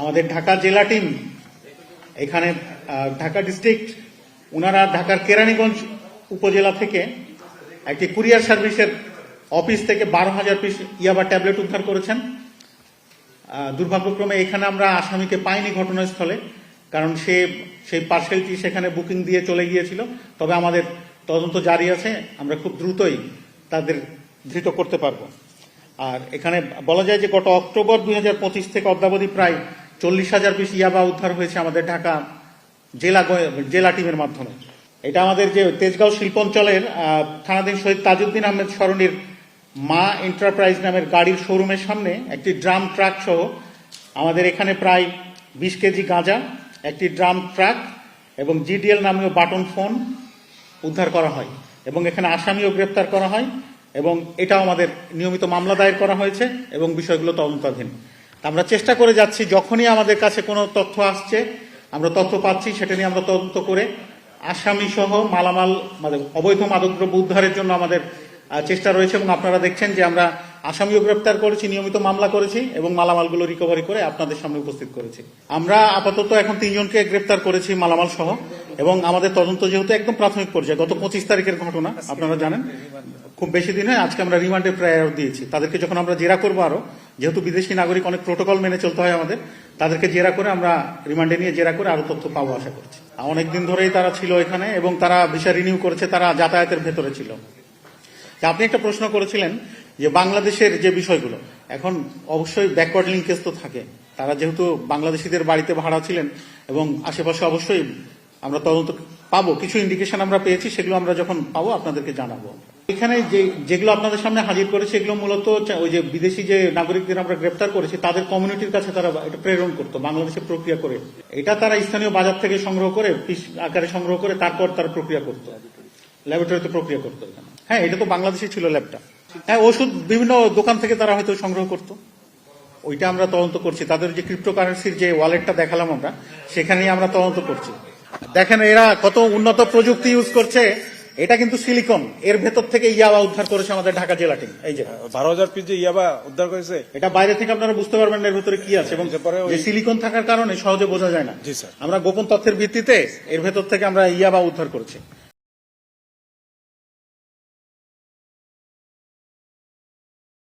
আমাদের ঢাকা জেলা টিম এখানে ঢাকা ডিস্ট্রিক্ট ওনারা ঢাকার কেরানীগঞ্জ উপজেলা থেকে একটি কুরিয়ার সার্ভিসের অফিস থেকে 12,000 পিস ইয়াবা ট্যাবলেট উদ্ধার করেছেন। দুর্ভাগ্যক্রমে এখানে আমরা আসামিকে পাইনি ঘটনাস্থলে, কারণ সেই পার্সেলটি সেখানে বুকিং দিয়ে চলে গিয়েছিল। তবে আমাদের তদন্ত জারি আছে, আমরা খুব দ্রুতই তাদের ধৃত করতে পারবো। আর এখানে বলা যায় যে গত অক্টোবর 2025 থেকে অদ্যাবধি প্রায় 40,000 পিস ইয়াবা উদ্ধার হয়েছে আমাদের ঢাকা জেলা টিমের মাধ্যমে। এটা আমাদের যে তেজগাঁও শিল্পাঞ্চলের থানাধীন শহীদ তাজউদ্দিন আহমেদ সরণির মা এন্টারপ্রাইজ নামের গাড়ির শোরুমের সামনে একটি ড্রাম ট্রাক সহ আমাদের এখানে প্রায় 20 কেজি গাঁজা, একটি ড্রাম ট্রাক এবং জিডিএল নামীয় বাটন ফোন উদ্ধার করা হয় এবং এখানে আসামিও গ্রেপ্তার করা হয় এবং এটাও আমাদের নিয়মিত মামলা দায়ের করা হয়েছে এবং বিষয়গুলো তদন্তাধীন। আমরা চেষ্টা করে যাচ্ছি, যখনই আমাদের কাছে কোনো তথ্য আসছে, আমরা তথ্য পাচ্ছি, সেটা নিয়ে আমরা তদন্ত করে আসামি সহ মালামাল অবৈধ মাদকদ্রব্য উদ্ধারের জন্য আমাদের চেষ্টা রয়েছে। এবং আপনারা দেখছেন যে আমরা আসামিও গ্রেপ্তার করেছি, নিয়মিত মামলা করেছি এবং মালামালগুলো রিকভারি করে আপনাদের সামনে উপস্থিত করেছি। আমরা আপাতত এখন 3 জনকে গ্রেপ্তার করেছি মালামাল সহ, এবং আমাদের তদন্ত যেহেতু একদম প্রাথমিক পর্যায়ে, গত 25 তারিখের ঘটনা আপনারা জানেন, খুব বেশি দিন হয়, আজকে আমরা রিমান্ডে প্রেয়ার দিয়েছি। তাদেরকে যখন আমরা জেরা করবো, আরো যেহেতু বিদেশি নাগরিক অনেক প্রোটোকল মেনে চলতে হয় আমাদের, তাদেরকে জেরা করে আমরা রিমান্ডে নিয়ে জেরা করে আরো তথ্য পাবো আশা করছি। অনেকদিন ধরেই তারা ছিল এখানে এবং তারা ভিসা রিনিউ করেছে, তারা যাতায়াতের ভেতরে ছিল। আপনি একটা প্রশ্ন করেছিলেন যে বাংলাদেশের যে বিষয়গুলো, এখন অবশ্যই ব্যাকওয়ার্ড লিঙ্কেজ তো থাকে। তারা যেহেতু বাংলাদেশিদের বাড়িতে ভাড়া ছিলেন এবং আশেপাশে অবশ্যই আমরা তদন্ত পাবো, কিছু ইন্ডিকেশন আমরা পেয়েছি, সেগুলো আমরা যখন পাবো আপনাদেরকে জানাবো। এখানে যেগুলো আপনাদের সামনে হাজির করেছে, এগুলো মূলত ওই যে বিদেশি যে নাগরিকদের আমরা গ্রেপ্তার করেছি তাদের কমিউনিটির কাছে তারা এটা প্রেরণ করতো, বাংলাদেশে প্রক্রিয়া করে। এটা তারা স্থানীয় বাজার থেকে সংগ্রহ করে, পিস আকারে সংগ্রহ করে তারপর তারা প্রক্রিয়া করতো, ল্যাবরেটরিতে প্রক্রিয়া করতো এখানে। হ্যাঁ, এটা তো বাংলাদেশে ছিল ল্যাবটা। হ্যাঁ, ওষুধ বিভিন্ন দোকান থেকে তারা হয়তো সংগ্রহ করতো, ওইটা আমরা তদন্ত করছি। তাদের যে ক্রিপ্টোকারেন্সির যে ওয়ালেটটা দেখালাম আমরা, সেখানেই আমরা তদন্ত করছি। দেখেন এরা কত উন্নত প্রযুক্তি ইউজ করছে। এটা কিন্তু সিলিকন, এর ভেতর থেকে ইয়াবা উদ্ধার করেছে আমাদের ঢাকা জেলা টিম। এই যে 12,000 পিস যে ইয়াবা উদ্ধার করেছে, এটা বাইরে থেকে আপনারা বুঝতে পারবেন এর ভেতরে কি আছে, এবং যে সিলিকন থাকার কারণে সহজে বোঝা যায় না। আমরা গোপন তথ্যের ভিত্তিতে এর ভেতর থেকে আমরা ইয়াবা উদ্ধার করেছি।